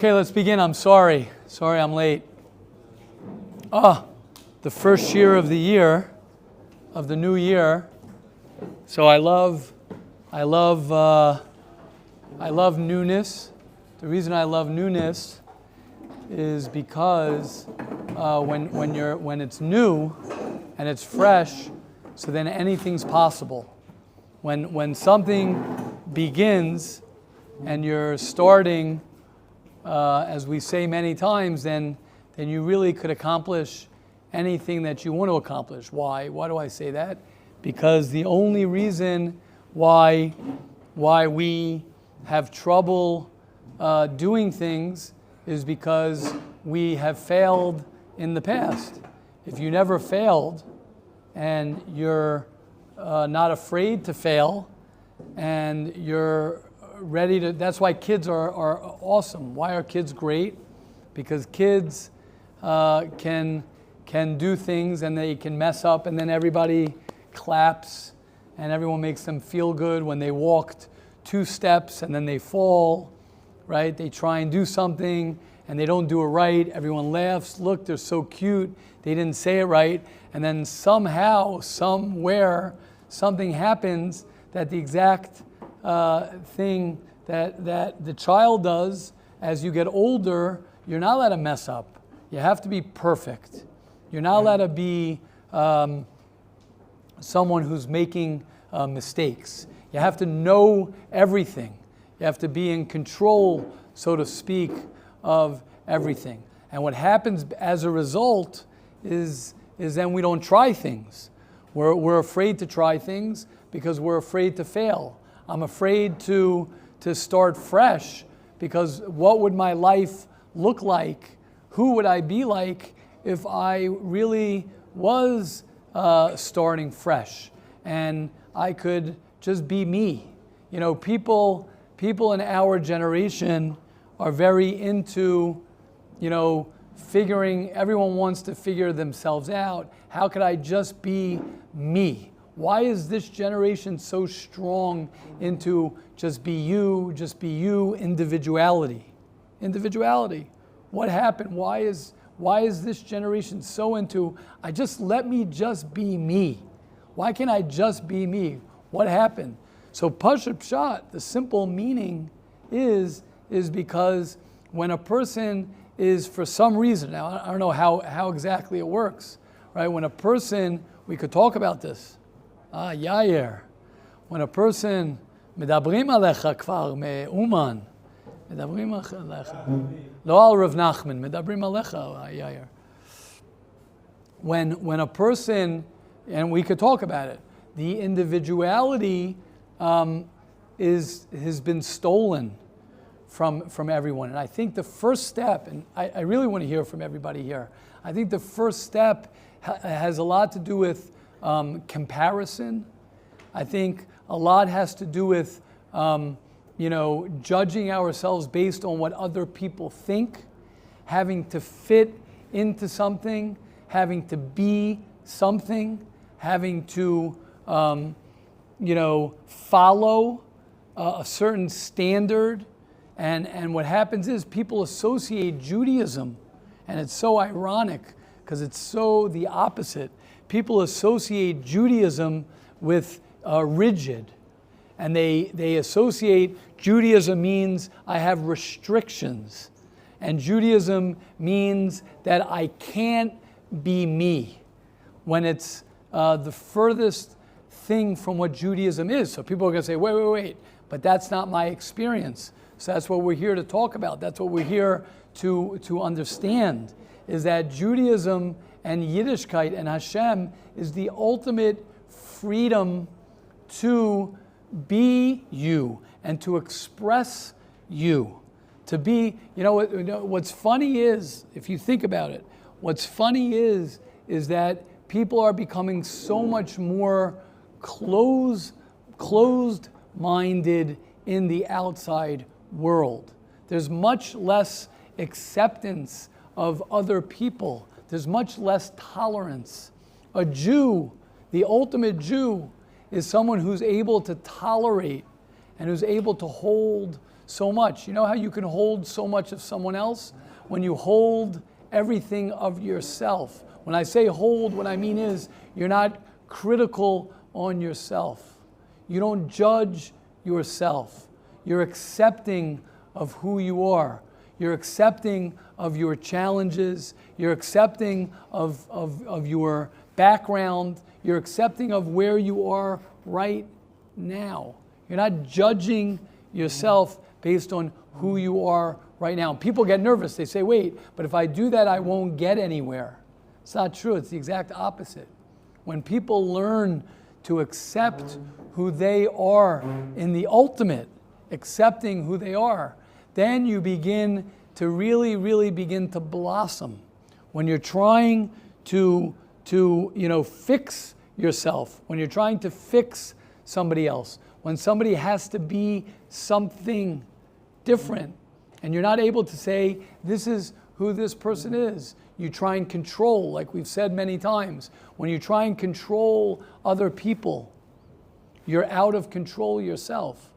Okay, let's begin. I'm sorry. Sorry I'm late. The first year of the year, of the new year. So I love newness. The reason I love newness is because when it's new and it's fresh, so then anything's possible. When something begins and you're starting, as we say many times, then you really could accomplish anything that you want to accomplish. Why? Why do I say that? Because the only reason why we have trouble doing things is because we have failed in the past. If you never failed and you're not afraid to fail and you're ready to, that's why kids are awesome. Why are kids great? Because kids can do things and they can mess up and then everybody claps and everyone makes them feel good when they walked 2 steps and then they fall, right? They try and do something and they don't do it right. Everyone laughs. Look, they're so cute. They didn't say it right. And then somehow, somewhere, something happens that the exact thing that the child does as you get older, you're not allowed to mess up. You have to be perfect. You're not allowed to be someone who's making mistakes. You have to know everything. You have to be in control, so to speak, of everything. And what happens as a result is then we don't try things. We're afraid to try things because we're afraid to fail. I'm afraid to start fresh because what would my life look like? Who would I be like if I really was starting fresh and I could just be me? You know, people in our generation are very into, everyone wants to figure themselves out. How could I just be me? Why is this generation so strong into just be you, individuality? Individuality. What happened? Why is this generation so into, let me just be me? Why can't I just be me? What happened? So Pashat Pshat, the simple meaning is because when a person is, for some reason, now I don't know how exactly it works, right? When a person, we could talk about this. Yair. When a person, מדברים עליך כבר מאומן, מדברים עליך. לא על רב נחמן, מדברים עליך, Yair. When a person, and we could talk about it, the individuality has been stolen from everyone. And I think the first step, and I really want to hear from everybody here, I think the first step has a lot to do with comparison. I think a lot has to do with judging ourselves based on what other people think, having to fit into something, having to be something, having to follow a certain standard. And what happens is people associate Judaism, and it's so ironic because it's so the opposite. People associate Judaism with rigid, and they associate Judaism means I have restrictions, and Judaism means that I can't be me, when it's the furthest thing from what Judaism is. So people are going to say, wait, but that's not my experience. So that's what we're here to talk about. That's what we're here to understand, is that Judaism and Yiddishkeit and Hashem is the ultimate freedom to be you and to express you. To be, what's funny is, if you think about it, what's funny is that people are becoming so much more closed-minded in the outside world. There's much less acceptance of other people. There's much less tolerance. A Jew, the ultimate Jew, is someone who's able to tolerate and who's able to hold so much. You know how you can hold so much of someone else? When you hold everything of yourself. When I say hold, what I mean is you're not critical on yourself. You don't judge yourself. You're accepting of who you are. You're accepting of your challenges. You're accepting of your background. You're accepting of where you are right now. You're not judging yourself based on who you are right now. People get nervous. They say, wait, but if I do that, I won't get anywhere. It's not true. It's the exact opposite. When people learn to accept who they are in the ultimate, accepting who they are, then you begin to really, really begin to blossom. When you're trying to fix yourself, when you're trying to fix somebody else, when somebody has to be something different, and you're not able to say, this is who this person is. You try and control, like we've said many times. When you try and control other people, you're out of control yourself.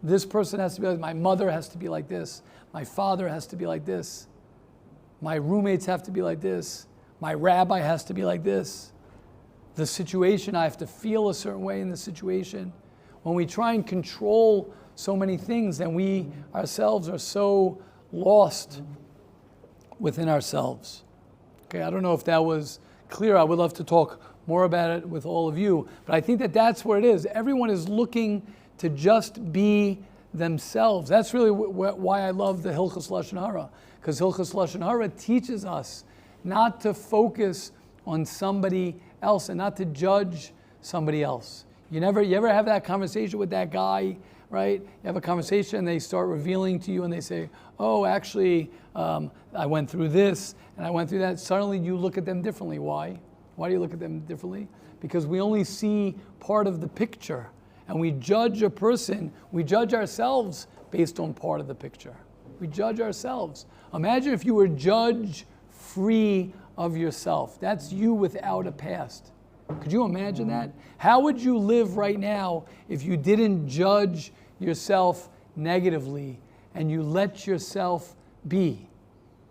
This person has to be like, my mother has to be like this. My father has to be like this. My roommates have to be like this. My rabbi has to be like this. The situation, I have to feel a certain way in the situation. When we try and control so many things, then we ourselves are so lost within ourselves. Okay, I don't know if that was clear. I would love to talk more about it with all of you, but I think that that's where it is. Everyone is looking to just be themselves. That's really why I love the Hilchos Lashon Hara, because Hilchos Lashon Hara teaches us not to focus on somebody else and not to judge somebody else. You ever have that conversation with that guy, right? You have a conversation and they start revealing to you and they say, oh, actually, I went through this and I went through that. Suddenly you look at them differently. Why? Why do you look at them differently? Because we only see part of the picture, and we judge a person, we judge ourselves based on part of the picture. We judge ourselves. Imagine if you were judge-free of yourself. That's you without a past. Could you imagine that? How would you live right now if you didn't judge yourself negatively and you let yourself be?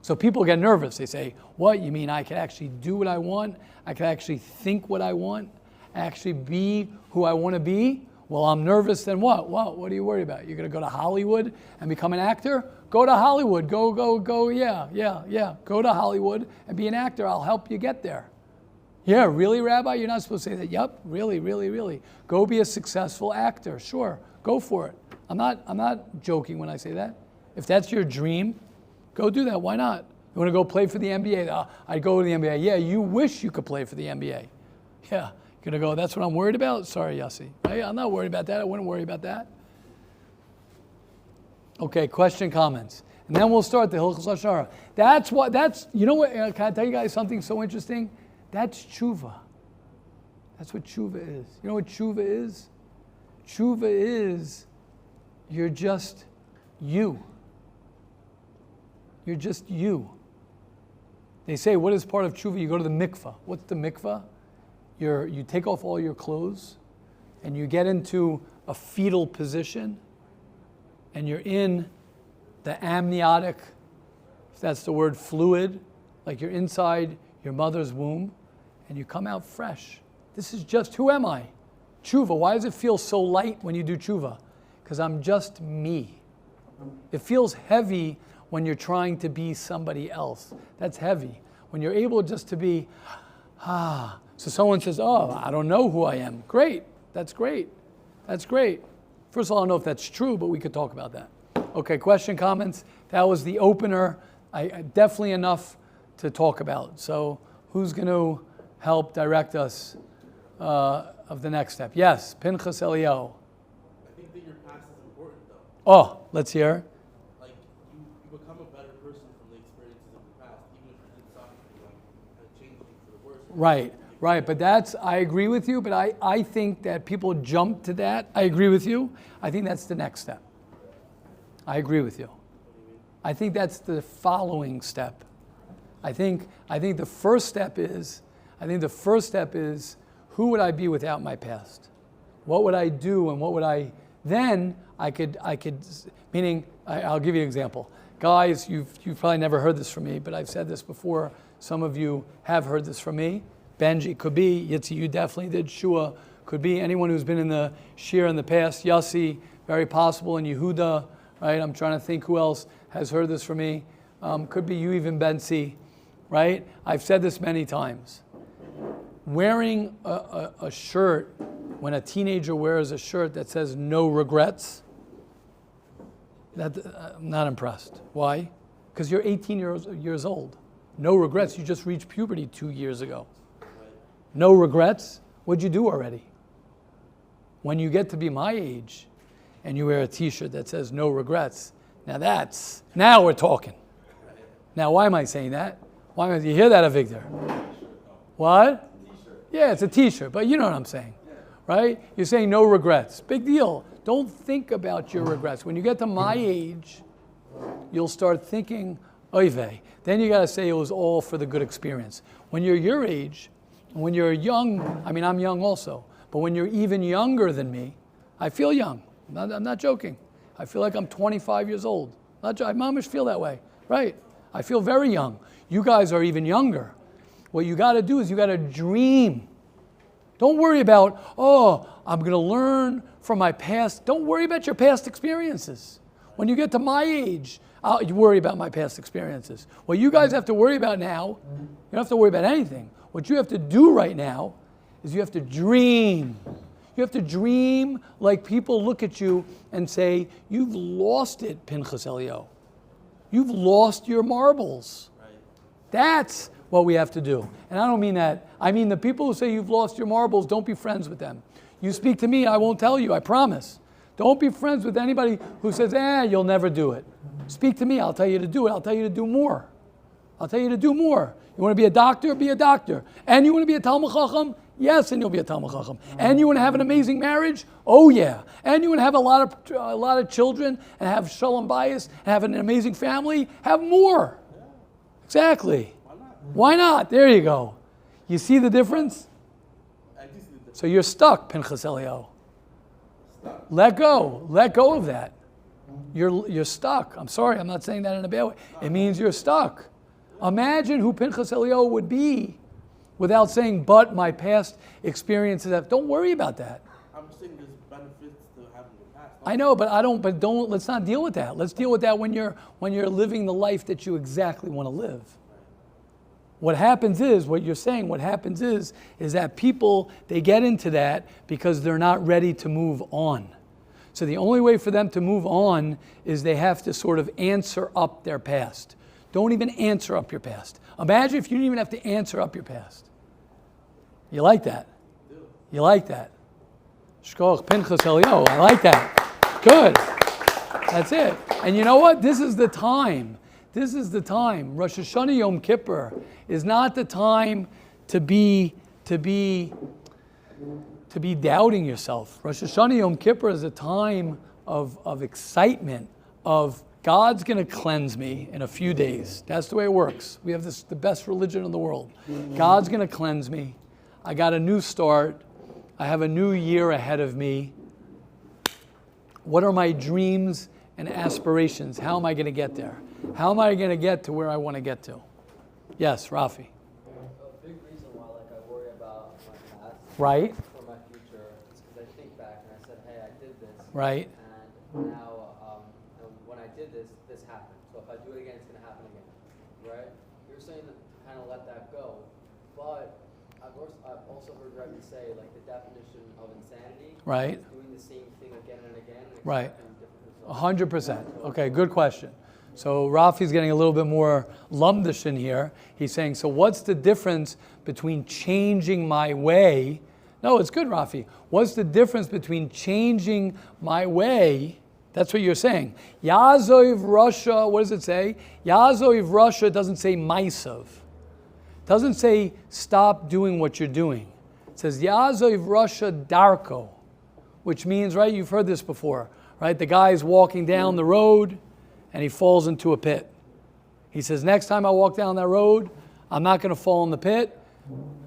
So people get nervous. They say, what? You mean I can actually do what I want? I can actually think what I want? Actually be who I want to be? Well, I'm nervous, then what? What are you worried about? You're going to go to Hollywood and become an actor? Go to Hollywood. Go, yeah. Go to Hollywood and be an actor. I'll help you get there. Yeah, really, Rabbi? You're not supposed to say that. Yep, really. Go be a successful actor. Sure, go for it. I'm not joking when I say that. If that's your dream, go do that. Why not? You want to go play for the NBA? I'd go to the NBA. Yeah, you wish you could play for the NBA. Yeah, you're going to go, that's what I'm worried about? Sorry, Yossi. Hey, I'm not worried about that. I wouldn't worry about that. Okay, question, comments. And then we'll start the Hilchos Lashon Hara. You know what, can I tell you guys something so interesting? That's tshuva. That's what tshuva is. You know what tshuva is? Tshuva is you're just you. You're just you. They say, what is part of tshuva? You go to the mikvah. What's the mikvah? You take off all your clothes and you get into a fetal position and you're in the amniotic, if that's the word, fluid, like you're inside your mother's womb, and you come out fresh. This is just, who am I? Tshuva. Why does it feel so light when you do tshuva? Because I'm just me. It feels heavy when you're trying to be somebody else. That's heavy. When you're able just to be, So someone says, oh, I don't know who I am. Great. That's great. That's great. First of all, I don't know if that's true, but we could talk about that. Okay, question, comments? That was the opener. Definitely enough to talk about. So who's going to help direct us of the next step? Yes, Pinchas Eliyahu. I think that your past is important, though. Oh, let's hear. Like, you become a better person from the experiences of the past, even if you did something like change things for the worse. Right, but I agree with you, but I think that people jump to that. I agree with you. I think that's the next step. I agree with you. What do you mean? I think that's the following step. I think the first step is, who would I be without my past? What would I do and what would I, then I could, meaning I'll give you an example. Guys, you've probably never heard this from me, but I've said this before. Some of you have heard this from me. Benji, could be. Yitzi, you definitely did. Shua, could be. Anyone who's been in the shir in the past. Yossi, very possible. And Yehuda, right? I'm trying to think who else has heard this from me. Could be you, even Bensi, right? I've said this many times. Wearing a shirt, when a teenager wears a shirt that says no regrets, I'm not impressed. Why? Because you're 18 years old. No regrets. You just reached puberty 2 years ago. No regrets. What'd you do already? When you get to be my age and you wear a t-shirt that says no regrets, now we're talking. Now, why am I saying that? Why you hear that, Avigdor? What? Yeah, it's a t-shirt, but you know what I'm saying, right? You're saying no regrets. Big deal. Don't think about your regrets. When you get to my age, you'll start thinking, oy vey. Then you got to say it was all for the good experience. When you're your age, when you're young, I mean, I'm young also, but when you're even younger than me, I feel young. I'm not joking. I feel like I'm 25 years old. I mamish feel that way, right? I feel very young. You guys are even younger. What you got to do is you got to dream. Don't worry about, I'm going to learn from my past. Don't worry about your past experiences. When you get to my age, you worry about my past experiences. What you guys have to worry about now, you don't have to worry about anything. What you have to do right now is you have to dream. You have to dream like people look at you and say, you've lost it, Pinchas Elio. You've lost your marbles. Right. That's what we have to do. And I don't mean that. I mean the people who say you've lost your marbles, don't be friends with them. You speak to me, I won't tell you, I promise. Don't be friends with anybody who says, you'll never do it. Speak to me, I'll tell you to do it. I'll tell you to do more. I'll tell you to do more. You want to be a doctor? Be a doctor. And you want to be a Talmid Chacham? Yes, and you'll be a Talmid Chacham. And you want to have an amazing marriage? Oh yeah. And you want to have a lot of children and have shalom bayis and have an amazing family? Have more. Exactly. Why not? There you go. You see the difference? So you're stuck, Pinchas Elio. Let go. Let go of that. You're stuck. I'm sorry, I'm not saying that in a bad way. It means you're stuck. Imagine who Pinchas Elio would be without saying, but my past experiences have. Don't worry about that. I'm saying there's benefits to having the past. I know, but don't, let's not deal with that. Let's deal with that when you're living the life that you exactly want to live. What happens is, what you're saying, what happens is that people, they get into that because they're not ready to move on. So the only way for them to move on is they have to sort of answer up their past. Don't even answer up your past. Imagine if you didn't even have to answer up your past. You like that? You like that? Shkoch Pinchas Elio, I like that. Good. That's it. And you know what? This is the time. This is the time. Rosh Hashanah Yom Kippur is not the time to be doubting yourself. Rosh Hashanah Yom Kippur is a time of excitement, of God's going to cleanse me in a few days. That's the way it works. We have the best religion in the world. God's going to cleanse me. I got a new start. I have a new year ahead of me. What are my dreams and aspirations? How am I going to get there? How am I going to get to where I want to get to? Yes, Rafi. A big reason why I worry about my past Right. for my future is because I think back and I said, hey, I did this. Right. And now when I did this, this happened. So if I do it again, it's going to happen again. Right? You're saying to kind of let that go. But I've also heard Rabbi say, like, the definition of insanity Right. is doing the same thing again and again and Right. expecting different results. 100%. Okay, good question. So Rafi's getting a little bit more lumdish in here. He's saying, so what's the difference between changing my way? No, it's good, Rafi. What's the difference between changing my way? That's what you're saying. Yazoiv Russia, what does it say? Yazoiv Russia doesn't say Maisav. It doesn't say stop doing what you're doing. It says Yazoiv Russia Darko, which means, right, you've heard this before, right? The guy's walking down the road and he falls into a pit. He says, next time I walk down that road, I'm not going to fall in the pit.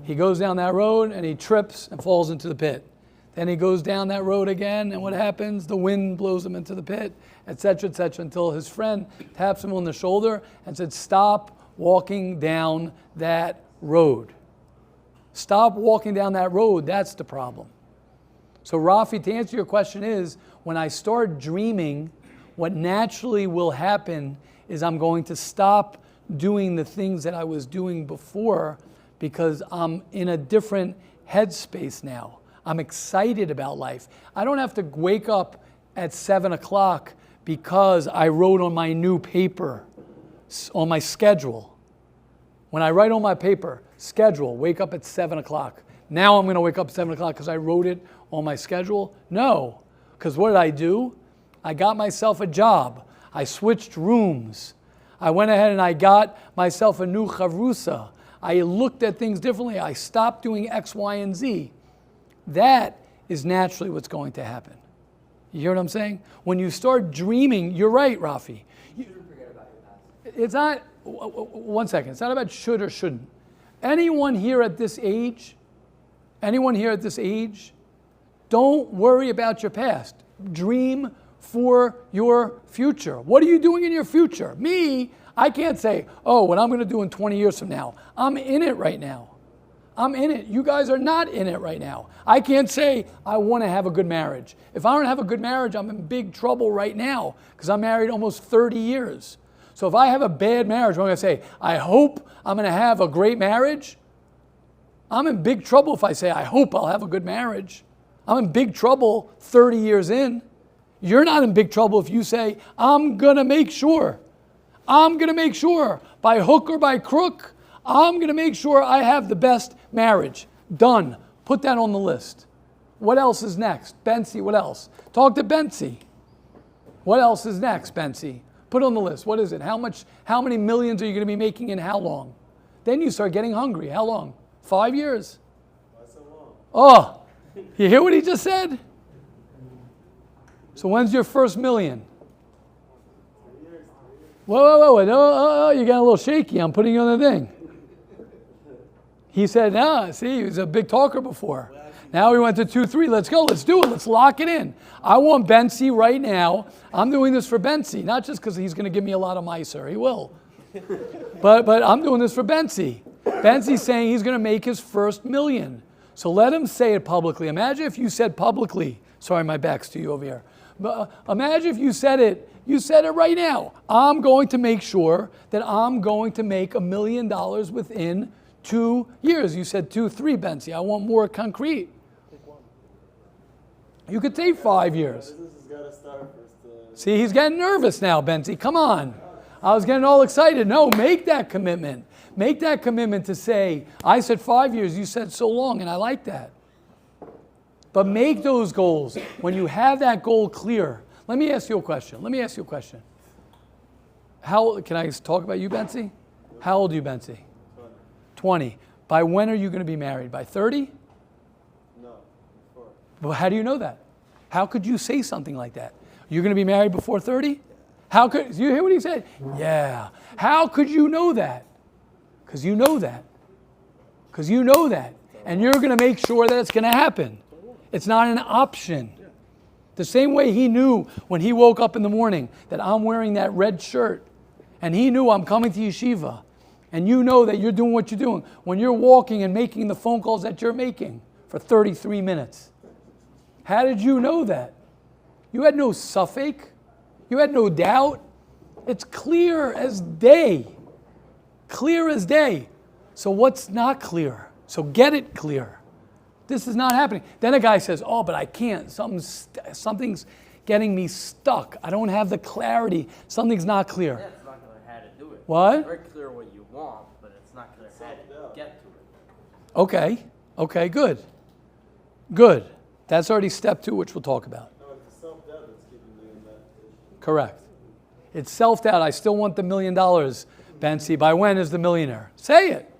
He goes down that road and he trips and falls into the pit. Then he goes down that road again, and what happens? The wind blows him into the pit, etc., until his friend taps him on the shoulder and said, stop walking down that road. Stop walking down that road. That's the problem. So Rafi, to answer your question is, when I start dreaming, what naturally will happen is I'm going to stop doing the things that I was doing before because I'm in a different headspace now. I'm excited about life. I don't have to wake up at 7 o'clock because I wrote on my new paper, on my schedule. When I write on my paper, schedule, wake up at 7 o'clock. Now I'm going to wake up at 7 o'clock because I wrote it on my schedule? No, because what did I do? I got myself a job. I switched rooms. I went ahead and I got myself a new chavrusa. I looked at things differently. I stopped doing X, Y, and Z. That is naturally what's going to happen. You hear what I'm saying? When you start dreaming, you're right, Rafi. You shouldn't forget about your past. It's not, one second, it's not about should or shouldn't. Anyone here at this age, don't worry about your past. Dream for your future. What are you doing in your future? Me, I can't say, oh, what I'm going to do in 20 years from now. I'm in it right now. I'm in it. You guys are not in it right now. I can't say I want to have a good marriage. If I don't have a good marriage, I'm in big trouble right now because I'm married almost 30 years. So if I have a bad marriage, I'm going to say, I hope I'm going to have a great marriage. I'm in big trouble if I say, I hope I'll have a good marriage. I'm in big trouble 30 years in. You're not in big trouble if you say, I'm going to make sure. I'm going to make sure by hook or by crook, I'm going to make sure I have the best marriage. Done. Put that on the list. What else is next? Bensi, what else? Talk to Bensi. What else is next, Bensi? Put on the list. What is it? How many millions are you going to be making in how long? Then you start getting hungry. How long? 5 years? Why so long? Oh, you hear what he just said? So when's your first million? 3 years. Whoa. Oh, you got a little shaky. I'm putting you on the thing. He said, see, he was a big talker before. Now we went to 2, 3. Let's go. Let's do it. Let's lock it in. I want Bensi right now. I'm doing this for Bensi, not just because he's going to give me a lot of miser. He will. But I'm doing this for Bensi. Bensi's saying he's going to make his first million. So let him say it publicly. Imagine if you said publicly, sorry, my back's to you over here. But imagine if you said it right now. I'm going to make sure that I'm going to make $1 million within 2 years. You said 2, 3, Bensi. I want more concrete. You could take 5 years. Business has got to start first. See, he's getting nervous now, Bensi. Come on. I was getting all excited. No, make that commitment. Make that commitment to say, I said 5 years, you said so long, and I like that. But make those goals. When you have that goal clear, let me ask you a question. Can I talk about you, Bensi? How old are you, Bensi? 20. By when are you going to be married? By 30? No, before. Well, how do you know that? How could you say something like that? You're going to be married before 30? How could you hear what he said? Yeah. How could you know that? Because you know that. And you're going to make sure that it's going to happen. It's not an option. The same way he knew when he woke up in the morning that I'm wearing that red shirt. And he knew I'm coming to yeshiva. And you know that you're doing what you're doing when you're walking and making the phone calls that you're making for 33 minutes. How did you know that? You had no suffix. You had no doubt. It's clear as day. Clear as day. So what's not clear? So get it clear. This is not happening. Then a guy says, oh, but I can't. Something's getting me stuck. I don't have the clarity. Something's not clear. Yeah, it's not clear how to do it. What? It's very clear what you want, but it's not clear how to get to it. Okay, good. That's already step 2, which we'll talk about. No, it's the self-doubt that's keeping you in that position. Correct. It's self-doubt. I still want the $1 million, Bensi. By when is the millionaire? Say it.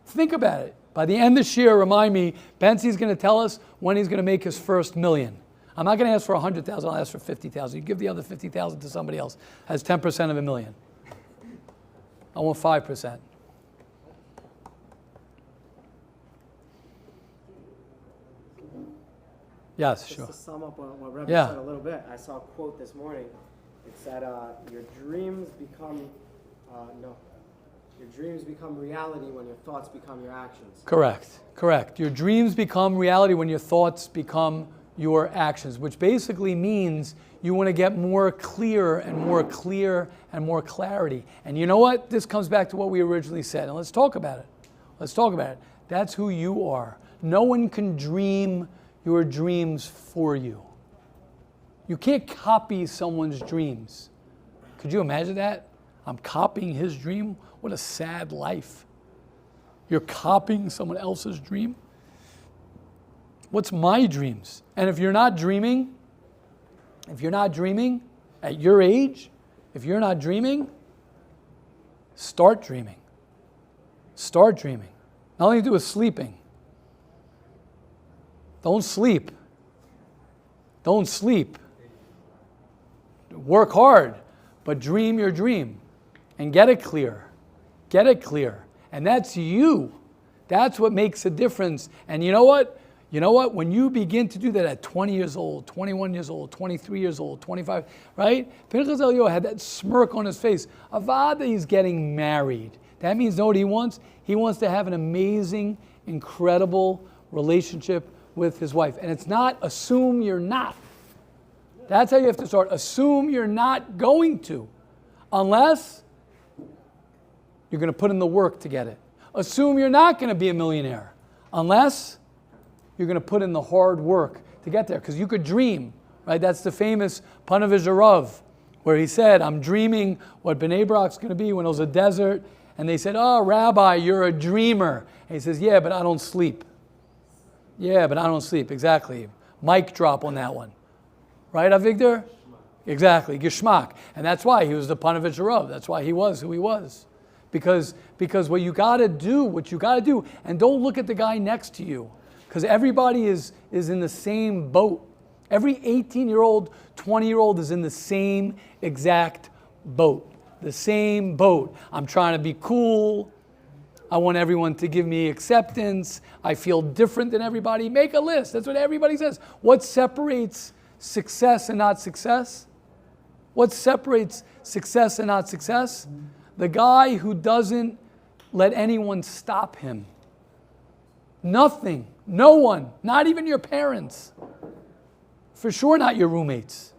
Think about it. By the end of this year, remind me, Bensi's going to tell us when he's going to make his first $1 million. I'm not going to ask for 100,000. I'll ask for 50,000. You give the other 50,000 to somebody else. Has 10% of $1 million. I want 5%. Yes, Just sure. to sum up what Rebbe Yeah. said a little bit, I saw a quote this morning. It said, "Your dreams become your dreams become reality when your thoughts become your actions." Correct. Your dreams become reality when your thoughts become your actions, which basically means you want to get more clear and more clarity. And you know what? This comes back to what we originally said. And let's talk about it. That's who you are. No one can dream your dreams for you. You can't copy someone's dreams. Could you imagine that? I'm copying his dream? What a sad life. You're copying someone else's dream? What's my dreams? And if you're not dreaming at your age, start dreaming. Start dreaming. Not only do with sleeping. Don't sleep. Work hard, but dream your dream and get it clear. And that's you. That's what makes a difference. And you know what? When you begin to do that at 20 years old, 21 years old, 23 years old, 25, right? Pinchas Elio had that smirk on his face. Avada, he's getting married. That means, know what he wants? He wants to have an amazing, incredible relationship with his wife. And it's not assume you're not. That's how you have to start. Assume you're not going to. Unless you're going to put in the work to get it. Assume you're not going to be a millionaire. Unless you're going to put in the hard work to get there. Because you could dream, right? That's the famous Panavish Rav, where he said, I'm dreaming what Bnei Brak's going to be when it was a desert. And they said, oh, Rabbi, you're a dreamer. And he says, yeah, but I don't sleep. Exactly. Mic drop on that one. Right, Avigdor? Exactly. Geschmack. And that's why he was the Panavish Rav. That's why he was who he was. Because what you got to do, and don't look at the guy next to you. Because everybody is in the same boat. Every 18-year-old, 20-year-old is in the same exact boat. The same boat. I'm trying to be cool. I want everyone to give me acceptance. I feel different than everybody. Make a list. That's what everybody says. What separates success and not success? What separates success and not success? The guy who doesn't let anyone stop him. Nothing. No one. Not even your parents. For sure not your roommates.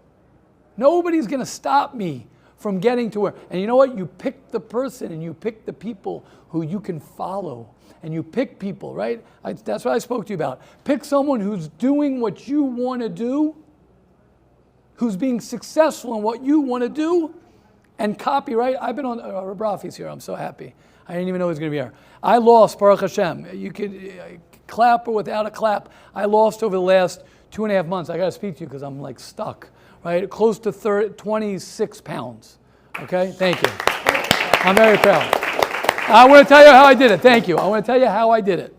Nobody's going to stop me from getting to where. And you know what? You pick the person and you pick the people who you can follow. And you pick people, right? That's what I spoke to you about. Pick someone who's doing what you want to do, who's being successful in what you want to do, and copy, right? I've been on, Rafi's here, I'm so happy. I didn't even know he was going to be here. I lost, Baruch Hashem. You could clap or without a clap. I lost over the last 2.5 months. I got to speak to you because I'm like stuck, right? Close to 26 pounds. Okay? Thank you. I'm very proud. I want to tell you how I did it. Thank you. I want to tell you how I did it.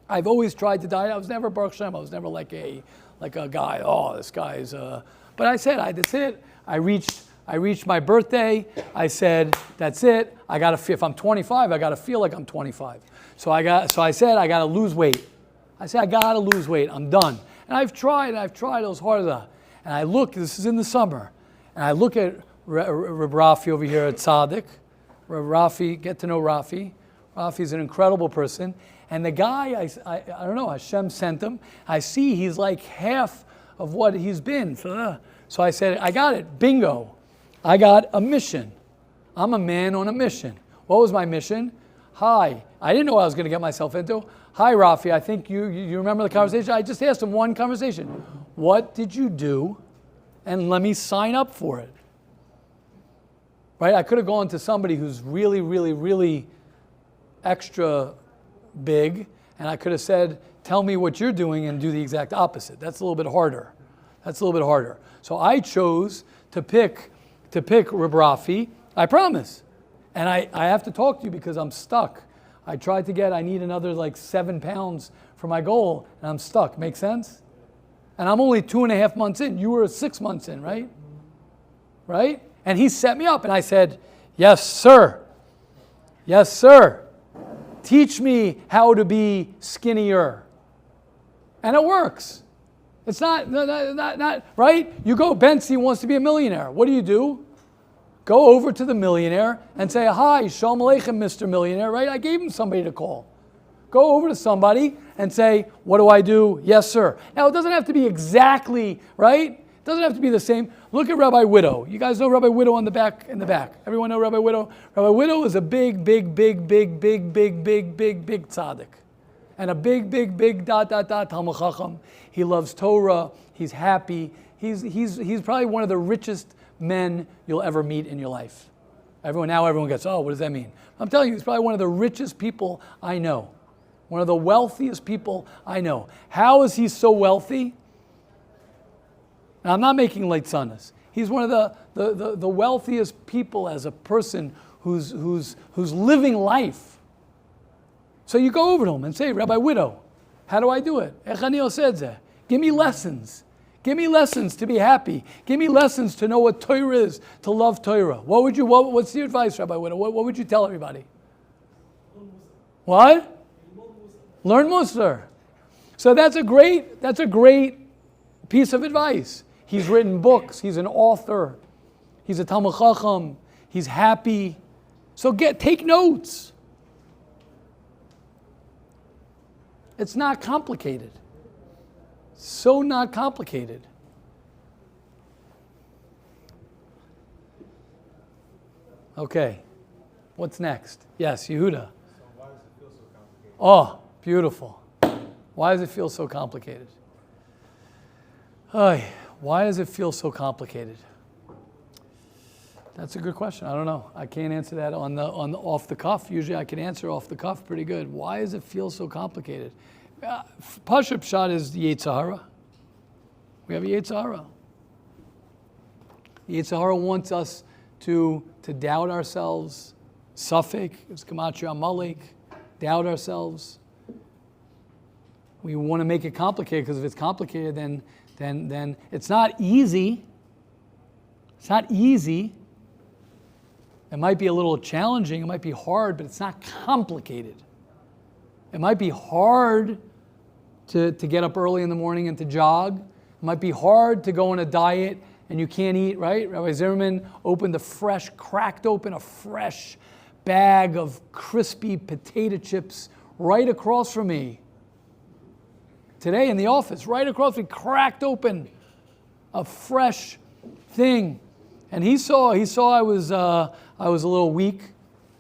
I've always tried to diet. I was never Baruch Hashem. I was never like a guy. Oh, this guy is. But I said, that's it. I reached my birthday. I said, that's it. I got to feel. If I'm 25, I got to feel like I'm 25. So I said, I got to lose weight. I said, I got to lose weight. I'm done. And I've tried. It was hard as that. And I look. This is in the summer, and I look at Reb Rafi over here at Tzaddik. Reb Rafi, get to know Rafi. Rafi's an incredible person. And the guy, I don't know, Hashem sent him. I see he's like half of what he's been. So I said, I got it. Bingo. I got a mission. I'm a man on a mission. What was my mission? Hi. I didn't know what I was going to get myself into. Hi, Rafi. I think you remember the conversation. I just asked him one conversation. What did you do? And let me sign up for it. Right? I could have gone to somebody who's really, really, really extra big, and I could have said, tell me what you're doing and do the exact opposite. That's a little bit harder. So I chose to pick Reb Rafi, I promise. And I have to talk to you because I'm stuck. I need another like 7 pounds for my goal, and I'm stuck. Make sense? And I'm only 2.5 months in. You were 6 months in, right? Right? And he set me up, and I said, yes, sir. Yes, sir. Teach me how to be skinnier. And it works. It's not right? You go, Bensi wants to be a millionaire. What do? Go over to the millionaire and say, hi, Shalom Aleichem, Mr. Millionaire, right? I gave him somebody to call. Go over to somebody and say, what do I do? Yes, sir. Now, it doesn't have to be exactly, right? It doesn't have to be the same. Look at Rabbi Widow. You guys know Rabbi Widow in the back? Everyone know Rabbi Widow? Rabbi Widow is a big tzaddik. And a big Talmud Chacham. He loves Torah. He's happy. He's probably one of the richest men you'll ever meet in your life. Everyone gets, oh, what does that mean? I'm telling you, he's probably one of the richest people I know. One of the wealthiest people I know. How is he so wealthy? Now, I'm not making light sunnas. He's one of the wealthiest people as a person who's living life. So you go over to him and say, Rabbi Widow, how do I do it? Give me lessons. Give me lessons to be happy. Give me lessons to know what Torah is, to love Torah. What's your advice, Rabbi Widow? What would you tell everybody? What? Learn Musar. So that's a great piece of advice. He's written books. He's an author. He's a Talmud Chacham. He's happy. So take notes. It's not complicated. So not complicated. Okay. What's next? Yes, Yehuda. So why does it feel so complicated? Oh, beautiful. Why does it feel so complicated? Why does it feel so complicated? That's a good question. I don't know. I can't answer that on the off the cuff. Usually I can answer off the cuff pretty good. Why does it feel so complicated? Pashup shot is the Yetzer Hara. We have a Yetzer Hara. The Yetzer Hara wants us to doubt ourselves. Suffolk, it's Gematria Amalek. Doubt ourselves. We want to make it complicated because if it's complicated, then it's not easy. It's not easy. It might be a little challenging. It might be hard, but it's not complicated. It might be hard to get up early in the morning and to jog. It might be hard to go on a diet and you can't eat, right? Rabbi Zimmerman cracked open a fresh bag of crispy potato chips right across from me. Today in the office, right across, we cracked open a fresh thing. And he saw I was a little weak.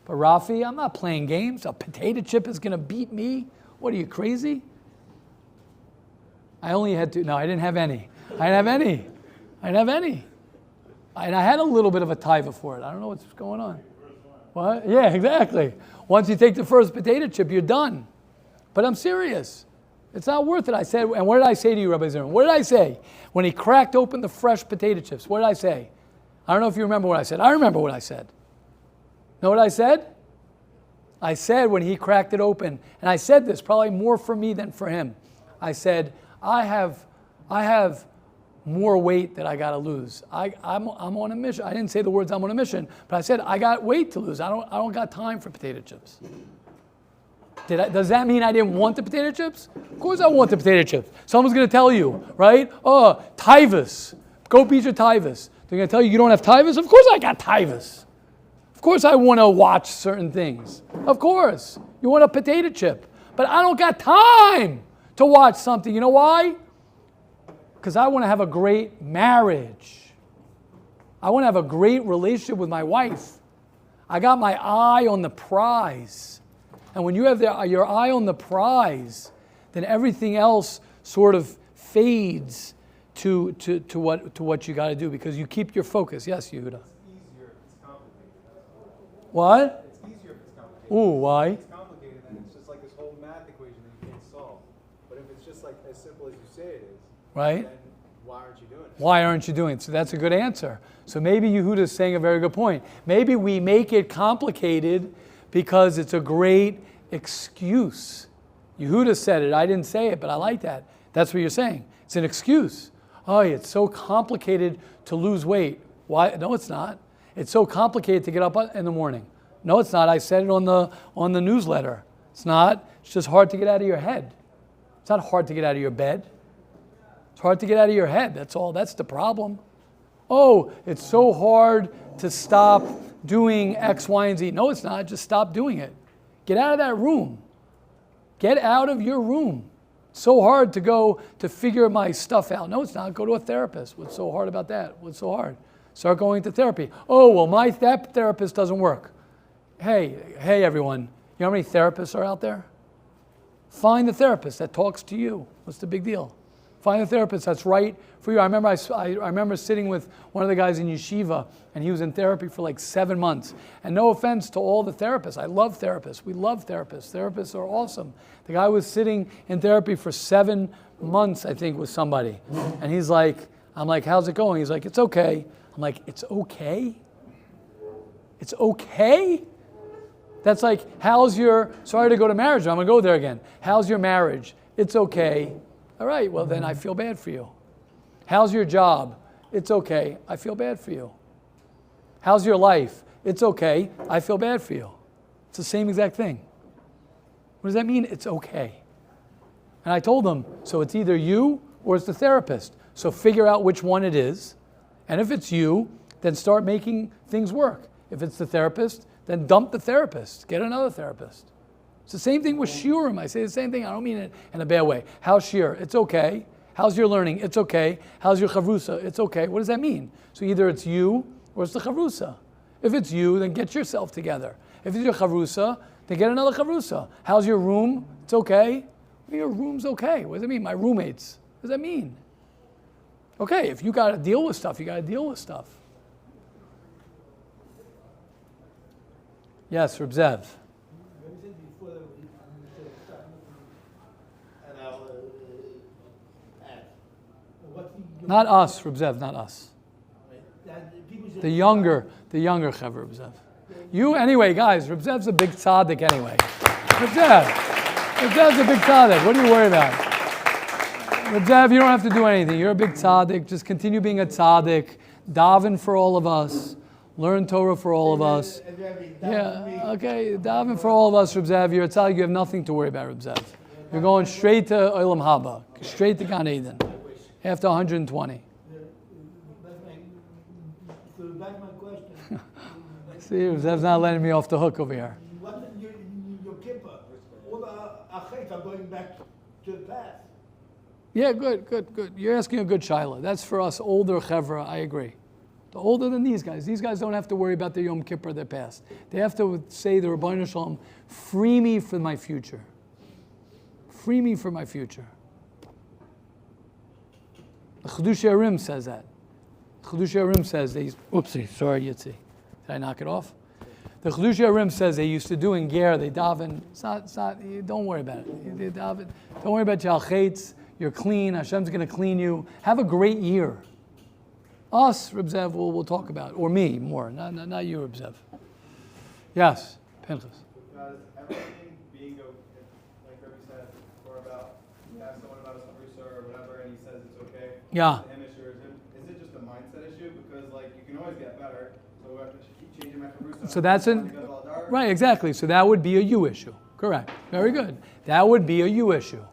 But Rafi, I'm not playing games. A potato chip is going to beat me? What, are you crazy? I only had two. No, I didn't have any. And I had a little bit of a taiva for it. I don't know what's going on. What? Yeah, exactly. Once you take the first potato chip, you're done. But I'm serious. It's not worth it. I said, and what did I say to you, Rabbi Zimmerman? What did I say? When he cracked open the fresh potato chips, what did I say? I don't know if you remember what I said. I remember what I said. Know what I said? I said when he cracked it open, and I said this probably more for me than for him. I said, I have more weight that I got to lose. I'm on a mission. I didn't say the words I'm on a mission, but I said I got weight to lose. I don't got time for potato chips. Does that mean I didn't want the potato chips? Of course I want the potato chips. Someone's going to tell you, right? Oh, taivas. Go beat your taivas. They're going to tell you don't have taivas? Of course I got taivas. Of course I want to watch certain things. Of course. You want a potato chip. But I don't got time to watch something. You know why? Because I want to have a great marriage. I want to have a great relationship with my wife. I got my eye on the prize. And when you have your eye on the prize, then everything else sort of fades to what you got to do because you keep your focus. Yes, Yehuda. It's easier if it's complicated. What? It's easier if it's complicated. Ooh, why? If it's complicated, then it's just like this whole math equation that you can't solve. But if it's just like as simple as you say it is, Right? then why aren't you doing it? Why aren't you doing it? So that's a good answer. So maybe Yehuda is saying a very good point. Maybe we make it complicated because it's a great excuse. Yehuda said it. I didn't say it, but I like that. That's what you're saying. It's an excuse. Oh, it's so complicated to lose weight. Why? No, it's not. It's so complicated to get up in the morning. No, it's not. I said it on the newsletter. It's not. It's just hard to get out of your head. It's not hard to get out of your bed. It's It's hard to get out of your head. That's all. That's the problem. Oh, it's so hard to stop doing X, Y, and Z. No, it's not. Just stop doing it. Get out of that room. Get out of your room. So hard to go to figure my stuff out. No, it's not. Go to a therapist. What's so hard about that? What's so hard? Start going to therapy. Oh, well, that therapist doesn't work. Hey, everyone. You know how many therapists are out there? Find the therapist that talks to you. What's the big deal? Find a therapist that's right for you. I remember sitting with one of the guys in yeshiva, and he was in therapy for like 7 months. And no offense to all the therapists. I love therapists. We love therapists. Therapists are awesome. The guy was sitting in therapy for 7 months, I think, with somebody. And he's like, I'm like, how's it going? He's like, it's okay. I'm like, it's okay? It's okay? That's like, sorry to go to marriage, I'm going to go there again. How's your marriage? It's okay. All right, well then I feel bad for you. How's your job? It's okay. I feel bad for you. How's your life? It's okay. I feel bad for you. It's the same exact thing. What does that mean? It's okay. And I told them, so it's either you or it's the therapist. So figure out which one it is. And if it's you, then start making things work. If it's the therapist, then dump the therapist. Get another therapist. It's the same thing with shiurim. I say the same thing. I don't mean it in a bad way. How's shiur? It's okay. How's your learning? It's okay. How's your chavrusa? It's okay. What does that mean? So either it's you or it's the chavrusa. If it's you, then get yourself together. If it's your chavrusa, then get another chavrusa. How's your room? It's okay. Well, your room's okay. What does that mean? My roommates. What does that mean? Okay, if you got to deal with stuff, you got to deal with stuff. Yes, Reb Zev. Not us, Reb Zev, not us. The younger Chaver, Reb Zev. You, anyway, guys, Reb Zev's a big tzaddik anyway. Reb Zev's a big tzaddik. What are you worried about? Reb Zev, you don't have to do anything. You're a big tzaddik. Just continue being a tzaddik. Daven for all of us. Learn Torah for all of us. Yeah, okay, daven for all of us, Reb Zev. You're a tzaddik. You have nothing to worry about, Reb Zev. You're going straight to Olam Haba, straight to Gan Eden, after 120. So that's my question. See, Reb Zev's not letting me off the hook over here. What is your kippah? All the achayt are going back to the past. Yeah, good. You're asking a good shaila. That's for us older chevra, I agree. The older than these guys. These guys don't have to worry about their Yom Kippur, their past. They have to say the Rabbeinu Shalom, free me for my future. Free me for my future. The Chedush Arim says that. Chedush Arim says they, oopsie, sorry Yitzi. Did I knock it off? The Chedush Arim says they used to do in Ger, they daven, it's not, don't worry about it. They daven, don't worry about your al-chetz, you're clean, Hashem's going to clean you. Have a great year. Us, Reb Zev, we'll talk about, or me more, not you, Reb Zev. Yes, Pinchas. Because everything being, like Rabbi said, or about, you ask someone about a chavrusa or whatever, and he says it's okay. Yeah. Is it him issue or is it just a mindset issue? Because like you can always get better, so I have to keep changing my chavrusa. So that's right, exactly. So that would be a you issue. Correct. Very good. That would be a you issue.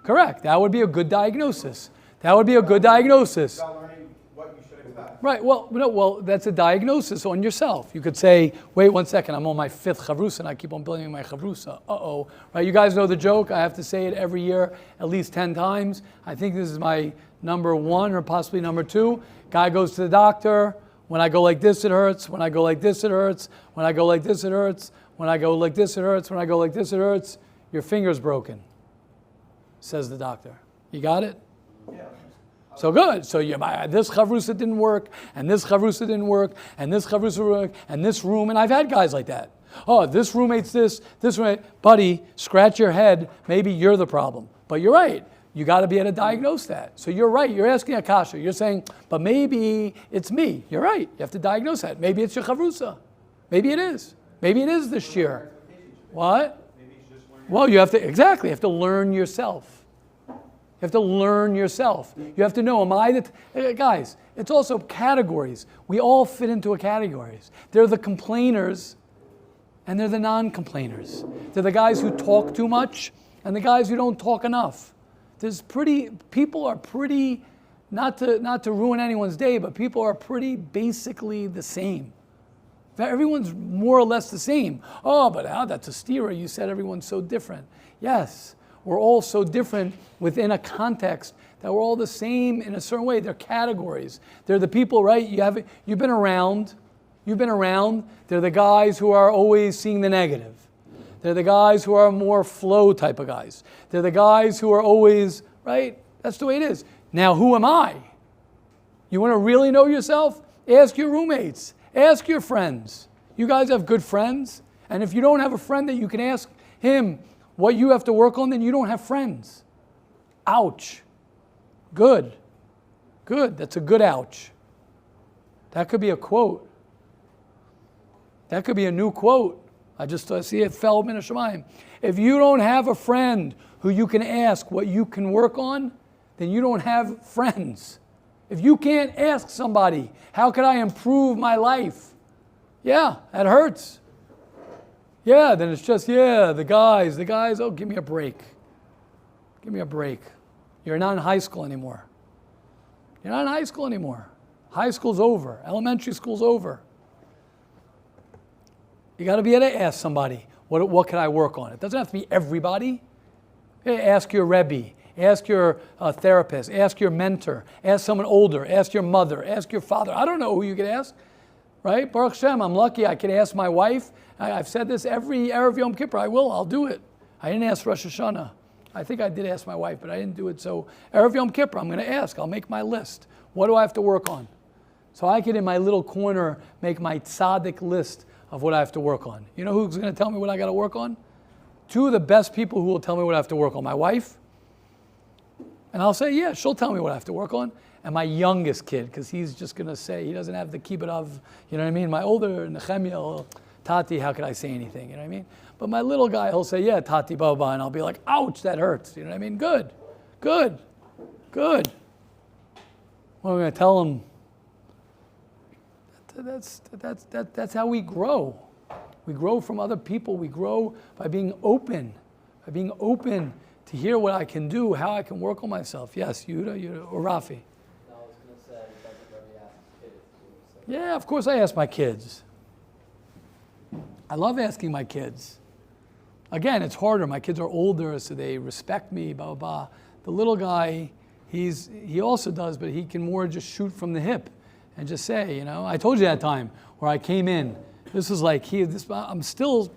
Correct. That would be a good diagnosis. That would be a good diagnosis. About learning what you should expect. Right. Well, that's a diagnosis on yourself. You could say, wait 1 second, I'm on my 5th chavrusa and I keep on blaming my chavrusa. Uh-oh. Right. You guys know the joke. I have to say it every year at least 10 times. I think this is my number 1 or possibly number 2. Guy goes to the doctor. When I go like this, it hurts. When I go like this, it hurts. When I go like this, it hurts. When I go like this, it hurts. When I go like this, it hurts. Your finger's broken, says the doctor. You got it? Yeah. So good. So this chavrusa didn't work, and this chavrusa didn't work, and this chavrusa worked, and this room, and I've had guys like that. Oh, this roommate's this roommate. Buddy, scratch your head. Maybe you're the problem. But you're right. You got to be able to diagnose that. So you're right. You're asking Akasha. You're saying, but maybe it's me. You're right. You have to diagnose that. Maybe it's your chavrusa. Maybe it is. Maybe it is the shear. What? Well, you have to learn yourself. You have to learn yourself. You have to know, guys, it's also categories. We all fit into a categories. They're the complainers and they're the non-complainers. They're the guys who talk too much and the guys who don't talk enough. people are pretty, not to ruin anyone's day, but people are pretty basically the same. Everyone's more or less the same. Oh, but that's a stira. You said everyone's so different. Yes, we're all so different within a context that we're all the same in a certain way. They're categories. They're the people, right? You've been around. They're the guys who are always seeing the negative. They're the guys who are more flow type of guys. They're the guys who are always, right? That's the way it is. Now, who am I? You want to really know yourself? Ask your roommates. Ask your friends. You guys have good friends. And if you don't have a friend that you can ask him what you have to work on, then you don't have friends. Ouch. Good. That's a good ouch. That could be a quote. That could be a new quote. I see it fell min hashamayim. If you don't have a friend who you can ask what you can work on, then you don't have friends. If you can't ask somebody, how can I improve my life? Yeah, that hurts. Yeah, then it's just, the guys, oh, give me a break. Give me a break. You're not in high school anymore. High school's over. Elementary school's over. You got to be able to ask somebody, what can I work on? It doesn't have to be everybody. Ask your Rebbe. Ask your therapist. Ask your mentor. Ask someone older. Ask your mother. Ask your father. I don't know who you could ask, right? Baruch Hashem, I'm lucky I can ask my wife. I've said this every Erev Yom Kippur. I'll do it. I didn't ask Rosh Hashanah. I think I did ask my wife, but I didn't do it. So Erev Yom Kippur, I'm going to ask. I'll make my list. What do I have to work on? So I could, in my little corner, make my tzaddik list of what I have to work on. You know who's going to tell me what I got to work on? Two of the best people who will tell me what I have to work on. My wife, and I'll say, yeah, she'll tell me what I have to work on. And my youngest kid, because he's just going to say, he doesn't have the kibbut of, you know what I mean? My older, Nehemiah, Tati, how could I say anything? You know what I mean? But my little guy, he'll say, yeah, Tati Baba, and I'll be like, ouch, that hurts. You know what I mean? Good. What am I going to tell him? That's how we grow. We grow from other people. We grow by being open. To hear what I can do, how I can work on myself. Yes, Yuda, or Rafi. No, I was going to say, doesn't Rabbi ask kids? Yeah, of course I ask my kids. I love asking my kids. Again, it's harder. My kids are older, so they respect me, blah, blah, blah. The little guy, he also does, but he can more just shoot from the hip and just say, I told you that time where I came in. This is like, I'm still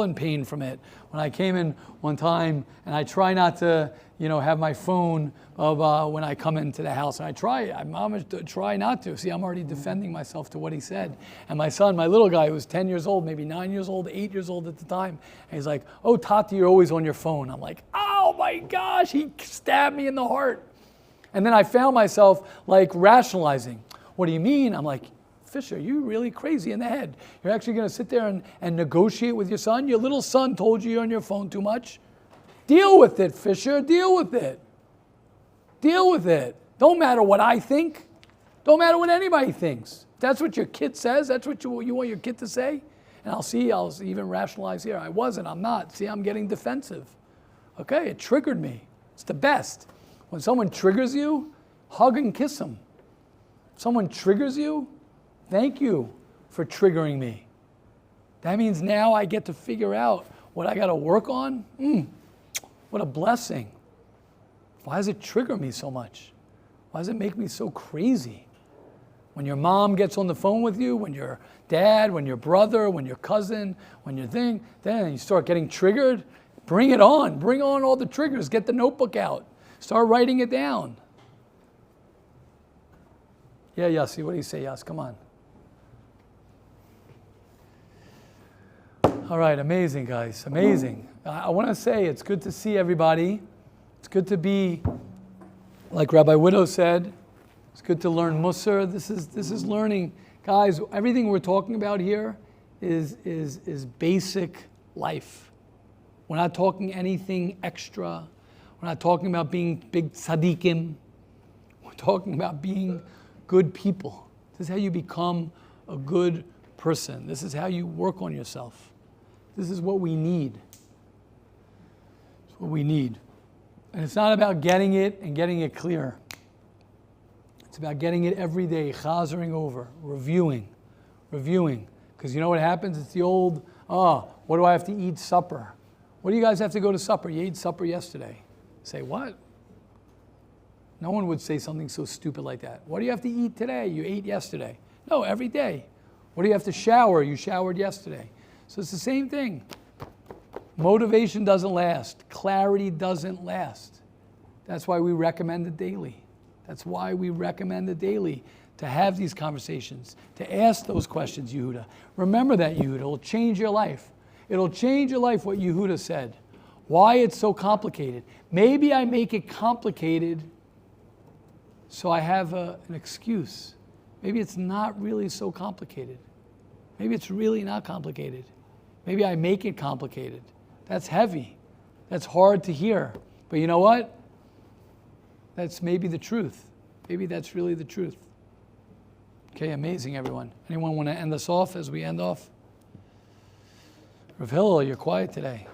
in pain from it. When I came in one time, and I try not to, have my phone when I come into the house. And I try not to. See, I'm already defending myself to what he said. And my son, my little guy, who was 10 years old, maybe 9 years old, 8 years old at the time, and he's like, oh, Tati, you're always on your phone. I'm like, oh my gosh, he stabbed me in the heart. And then I found myself like rationalizing. What do you mean? I'm like, Fisher, you're really crazy in the head. You're actually going to sit there and negotiate with your son? Your little son told you you're on your phone too much? Deal with it, Fisher. Deal with it. Don't matter what I think. Don't matter what anybody thinks. If that's what your kid says. That's what you want your kid to say. And I'll even rationalize here. I'm not. See, I'm getting defensive. Okay, it triggered me. It's the best. When someone triggers you, hug and kiss them. Someone triggers you, thank you for triggering me. That means now I get to figure out what I got to work on. What a blessing. Why does it trigger me so much? Why does it make me so crazy? When your mom gets on the phone with you, when your dad, when your brother, when your cousin, when your thing, then you start getting triggered. Bring it on. Bring on all the triggers. Get the notebook out. Start writing it down. Yeah, Yossi, what do you say, Yos? Come on. All right, amazing, guys, amazing. I want to say it's good to see everybody. It's good to be, like Rabbi Widow said, it's good to learn Musar. This is learning. Guys, everything we're talking about here is basic life. We're not talking anything extra. We're not talking about being big tzaddikim. We're talking about being good people. This is how you become a good person. This is how you work on yourself. This is what we need. It's what we need. And it's not about getting it and getting it clear. It's about getting it every day, chazering over, reviewing. Because you know what happens? It's the old, what do I have to eat supper? What do you guys have to go to supper? You ate supper yesterday. Say, what? No one would say something so stupid like that. What do you have to eat today? You ate yesterday. No, every day. What do you have to shower? You showered yesterday. So it's the same thing. Motivation doesn't last. Clarity doesn't last. That's why we recommend it daily. That's why we recommend it daily, to have these conversations, to ask those questions, Yehuda. Remember that, Yehuda. It'll change your life. It'll change your life what Yehuda said. Why it's so complicated. Maybe I make it complicated so I have an excuse. Maybe it's not really so complicated. Maybe it's really not complicated. Maybe I make it complicated. That's heavy. That's hard to hear. But you know what? That's maybe the truth. Maybe that's really the truth. Okay, amazing, everyone. Anyone want to end us off as we end off? Rav Hillel, you're quiet today.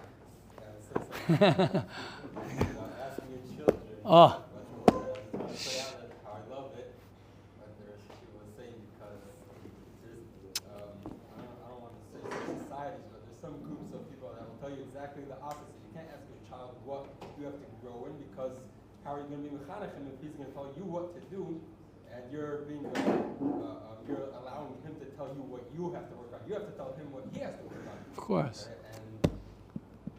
Oh. Exactly the opposite. You can't ask your child what you have to grow in, because how are you going to be mechanech him if he's going to tell you what to do, and you're being you're allowing him to tell you what you have to work on. You have to tell him what he has to work on. Of course. Right? And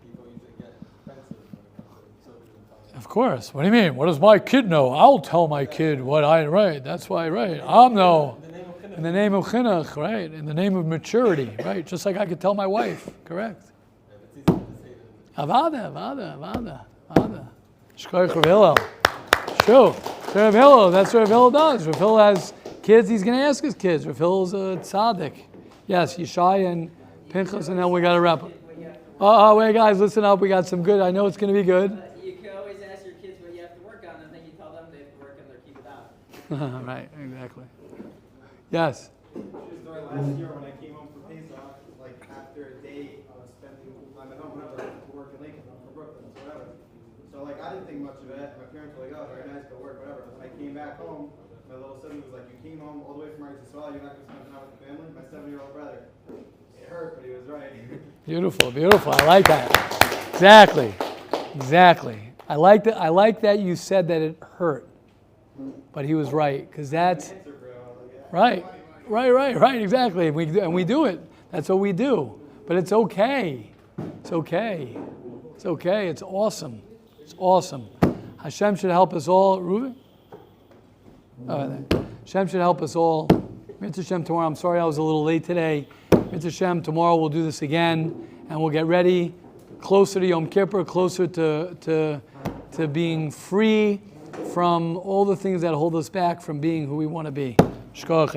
people usually get defensive when it comes to children. Of course. What do you mean? What does my kid know? I'll tell my kid what I right. That's why right. I'll know. In the name of chinuch, right? In the name of maturity, right? Just like I could tell my wife, correct? Avada. Shkoyach Rav Hillel. Sure. Rav Hillel, that's what Rav Hillel does. Rav Hillel has kids, he's going to ask his kids. Rav Hillel's a tzaddik. Yes, Yishai and Pinchas, and then we got to wrap up. Wait, guys, listen up. We got some good. I know it's going to be good. You can always ask your kids what you have to work on, and then you tell them they have to work on their keep it out. Right, exactly. Yes. During last year when I came home for Pesach, like after a day of spending time at home, whatever, to work in Lincoln, or Brooklyn, whatever. So like I didn't think much of it. My parents were like, oh, very nice, go work, whatever. But when I came back home, my little sibling was like, you came home all the way from Eretz Yisrael, you're not going to spend time with the family? My 7-year-old brother. It hurt, but he was right. Beautiful. I like that. Exactly. I like that you said that it hurt, but he was right, because that's right, exactly. And we do it. That's what we do. But it's okay. It's awesome. Hashem should help us all. Reuven? Hashem should help us all. Mitzvah Hashem tomorrow. I'm sorry I was a little late today. Mitzvah Hashem tomorrow we'll do this again, and we'll get ready, closer to Yom Kippur, closer to being free from all the things that hold us back from being who we want to be. Shkoch.